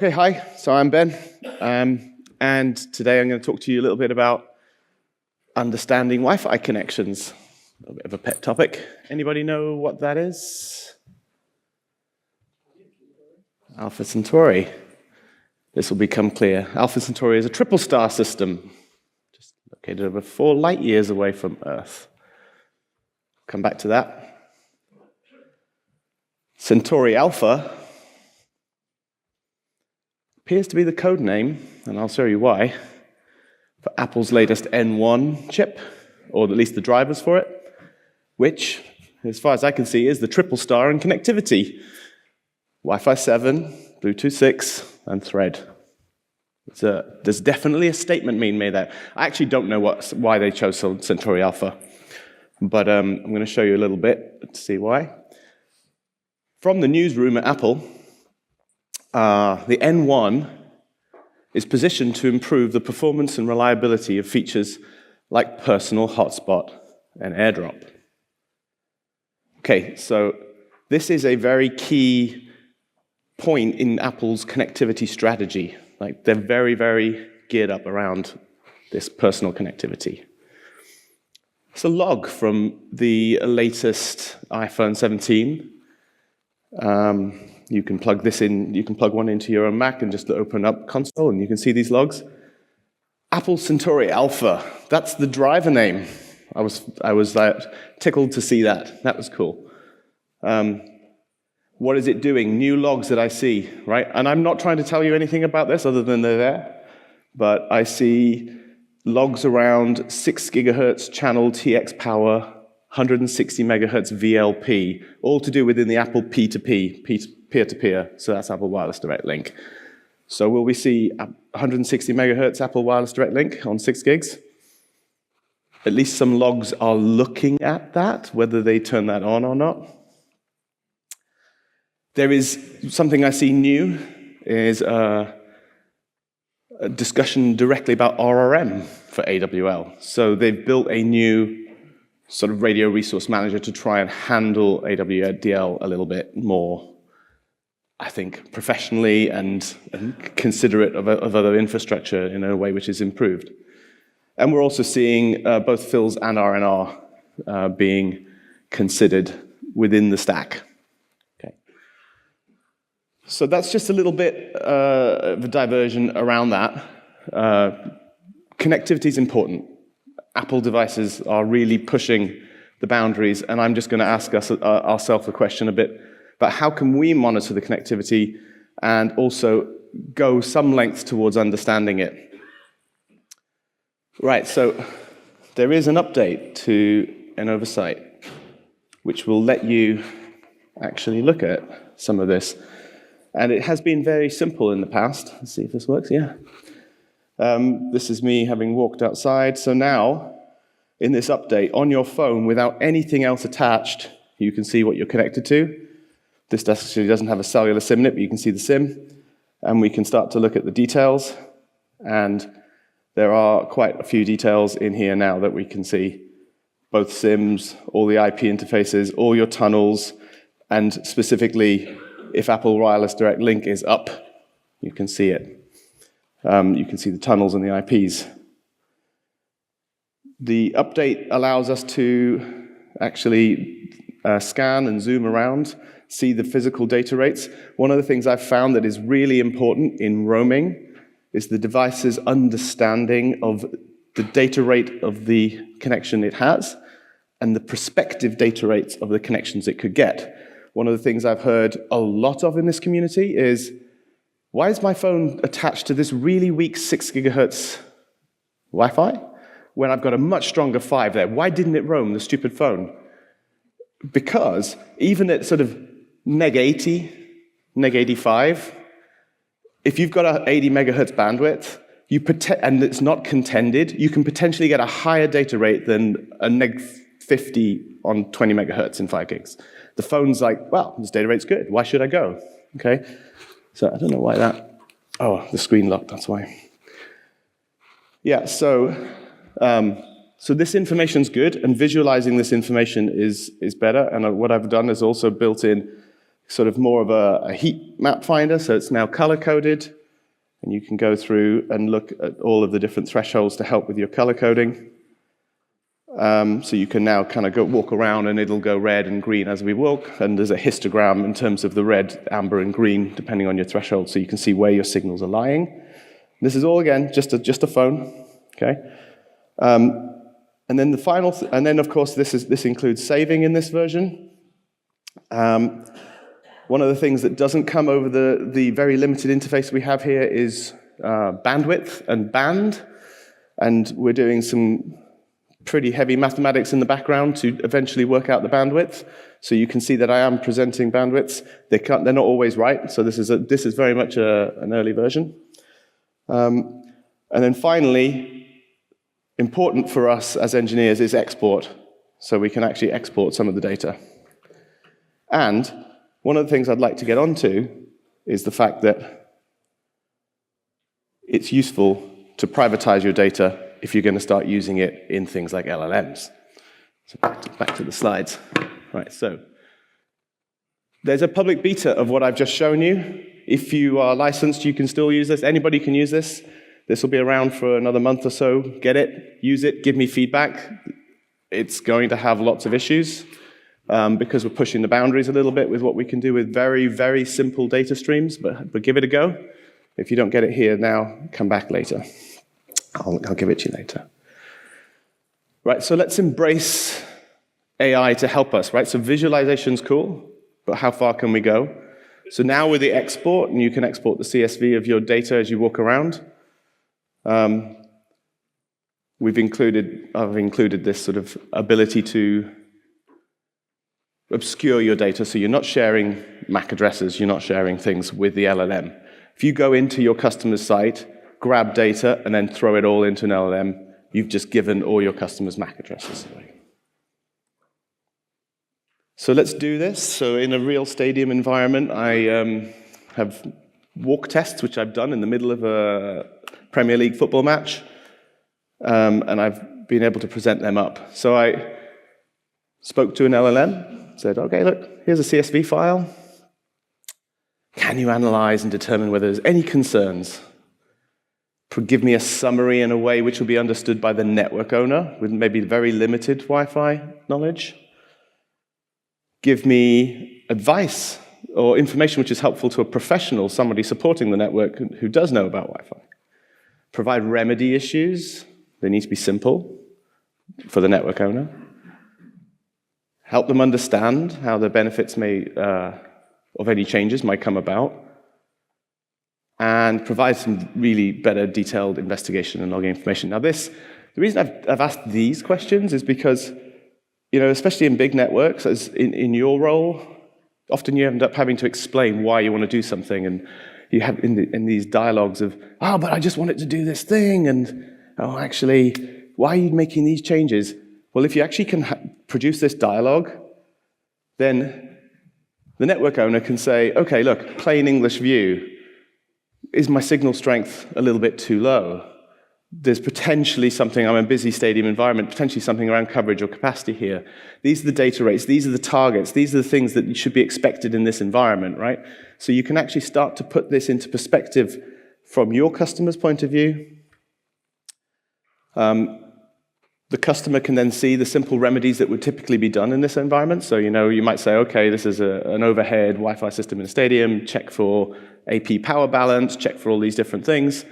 Okay, hi. So I'm Ben, and today I'm going to talk to you a little bit about understanding Wi-Fi connections. A little bit of a pet topic. Anybody know what that is? Alpha Centauri. This will become clear. Alpha Centauri is a triple star system, just located over 4 light years away from Earth. Come back to that. Centauri Alpha appears to be the code name, and I'll show you why, for Apple's latest N1 chip, or at least the drivers for it, which, as far as I can see, is the triple star in connectivity. Wi-Fi 7, Bluetooth 6, and Thread. There's definitely a statement being made there. I actually don't know why they chose Centauri Alpha, but I'm going to show you a little bit to see why. From the newsroom at Apple, the N1 is positioned to improve the performance and reliability of features like personal hotspot and AirDrop. Okay, so this is a very key point in Apple's connectivity strategy. Like, they're very, very geared up around this personal connectivity. It's a log from the latest iPhone 17. You can plug this in, you can plug one into your own Mac and just open up console and you can see these logs. Apple Centauri Alpha, that's the driver name. I was tickled to see that. That was cool. What is it doing? New logs that I see, right? And I'm not trying to tell you anything about this other than they're there, but I see logs around 6 gigahertz channel TX power, 160 megahertz VLP, all to do within the Apple P2P, peer-to-peer, so that's Apple Wireless Direct Link. So will we see 160 megahertz Apple Wireless Direct Link on 6 gigs? At least some logs are looking at that, whether they turn that on or not. There is something I see new, is a discussion directly about RRM for AWL. So they've built a new sort of radio resource manager to try and handle AWDL a little bit more, I think, professionally and considerate of other infrastructure in a way which is improved. And we're also seeing both FILS and RNR being considered within the stack. Okay. So that's just a little bit of a diversion around that. Connectivity is important. Apple devices are really pushing the boundaries, and I'm just going to ask ourselves the question a bit about how can we monitor the connectivity and also go some lengths towards understanding it. Right, so there is an update to an oversight which will let you actually look at some of this. And it has been very simple in the past. Let's see if this works, yeah. This is me having walked outside. So now, in this update, on your phone, without anything else attached, you can see what you're connected to. This actually doesn't have a cellular SIM in it, but you can see the SIM. And we can start to look at the details. And there are quite a few details in here now that we can see. Both SIMs, all the IP interfaces, all your tunnels, and specifically, if Apple Wireless Direct Link is up, you can see it. You can see the tunnels and the IPs. The update allows us to actually scan and zoom around, see the physical data rates. One of the things I've found that is really important in roaming is the device's understanding of the data rate of the connection it has and the prospective data rates of the connections it could get. One of the things I've heard a lot of in this community is, why is my phone attached to this really weak 6 gigahertz Wi-Fi when I've got a much stronger 5 there? Why didn't it roam, the stupid phone? Because even at sort of neg 80, neg 85, if you've got an 80 megahertz bandwidth, and it's not contended, you can potentially get a higher data rate than a neg 50 on 20 megahertz in 5 gigs. The phone's like, well, this data rate's good. Why should I go? Okay. So I don't know why that. Oh, the screen locked, that's why. Yeah, so this information's good, and visualizing this information is better. And what I've done is also built in sort of more of a heat map finder, so it's now color-coded, and you can go through and look at all of the different thresholds to help with your color coding. So you can now kind of walk around and it'll go red and green as we walk, and there's a histogram in terms of the red, amber, and green, depending on your threshold, so you can see where your signals are lying. This is all, again, just a phone, okay? And then the final, and then of course this includes saving in this version. One of the things that doesn't come over the very limited interface we have here is bandwidth and band, and we're doing some pretty heavy mathematics in the background to eventually work out the bandwidth. So you can see that I am presenting bandwidths. They're not always right, so this is very much an early version. And then finally, important for us as engineers is export, so we can actually export some of the data. And one of the things I'd like to get onto is the fact that it's useful to privatize your data if you're going to start using it in things like LLMs. So back to the slides. Right, so there's a public beta of what I've just shown you. If you are licensed, you can still use this. Anybody can use this. This will be around for another month or so. Get it, use it, give me feedback. It's going to have lots of issues because we're pushing the boundaries a little bit with what we can do with very, very simple data streams, but give it a go. If you don't get it here now, come back later. I'll give it to you later. Right, so let's embrace AI to help us, right? So visualization's cool, but how far can we go? So now with the export, and you can export the CSV of your data as you walk around, I've included this sort of ability to obscure your data, so you're not sharing MAC addresses, you're not sharing things with the LLM. If you go into your customer's site, grab data, and then throw it all into an LLM, you've just given all your customers' MAC addresses away. So let's do this. So in a real stadium environment, I have walk tests, which I've done in the middle of a Premier League football match, and I've been able to present them up. So I spoke to an LLM, said, okay, look, here's a CSV file. Can you analyze and determine whether there's any concerns? Give me a summary in a way which will be understood by the network owner with maybe very limited Wi-Fi knowledge. Give me advice or information which is helpful to a professional, somebody supporting the network who does know about Wi-Fi. Provide remedy issues. They need to be simple for the network owner. Help them understand how the benefits of any changes might come about. And provide some really better detailed investigation and logging information. Now the reason I've asked these questions is because, especially in big networks, as in your role, often you end up having to explain why you want to do something, and you have in these dialogues of, but I just want it to do this thing, and actually, why are you making these changes? Well, if you actually can produce this dialogue, then the network owner can say, okay, look, plain English view, is my signal strength a little bit too low? There's potentially something, I'm in a busy stadium environment, potentially something around coverage or capacity here. These are the data rates, these are the targets, these are the things that should be expected in this environment, right? So you can actually start to put this into perspective from your customer's point of view. The customer can then see the simple remedies that would typically be done in this environment. So, you might say, okay, this is an overhead Wi-Fi system in a stadium, check for AP power balance, check for all these different things.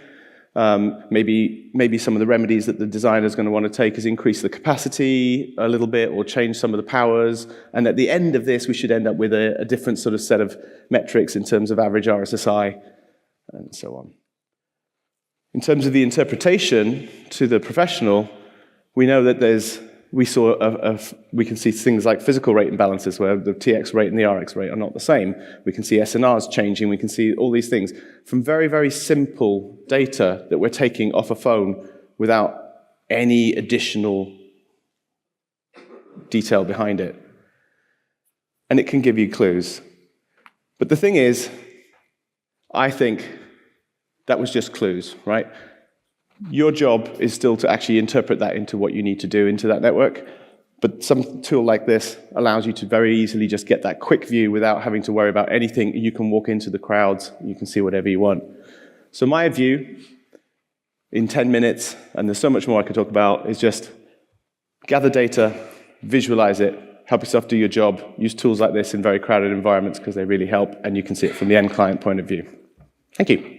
Maybe some of the remedies that the designer is going to want to take is increase the capacity a little bit or change some of the powers. And at the end of this, we should end up with a different sort of set of metrics in terms of average RSSI and so on. In terms of the interpretation to the professional, we know that we can see things like physical rate imbalances where the TX rate and the RX rate are not the same. We can see SNRs changing. We can see all these things from very, very simple data that we're taking off a phone without any additional detail behind it. And it can give you clues. But the thing is, I think that was just clues, right? Your job is still to actually interpret that into what you need to do into that network. But some tool like this allows you to very easily just get that quick view without having to worry about anything. You can walk into the crowds, you can see whatever you want. So my view, in 10 minutes, and there's so much more I could talk about, is just gather data, visualize it, help yourself do your job, use tools like this in very crowded environments because they really help, and you can see it from the end client point of view. Thank you.